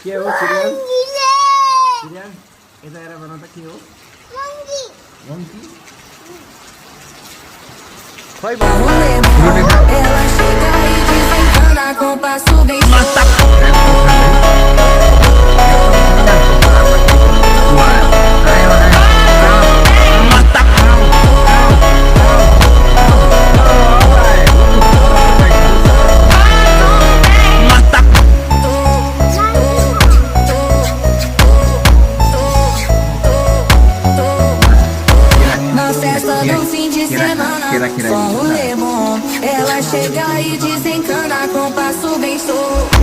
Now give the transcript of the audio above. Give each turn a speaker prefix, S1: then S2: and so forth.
S1: Que é o Kirian? Kirian, essa era a banana que é o? Monkey. Vai, vai.
S2: Ela chega e desencana com passo bem na festa do fim de semana, só o lemon. Ela chega e desencana com passo bem solto.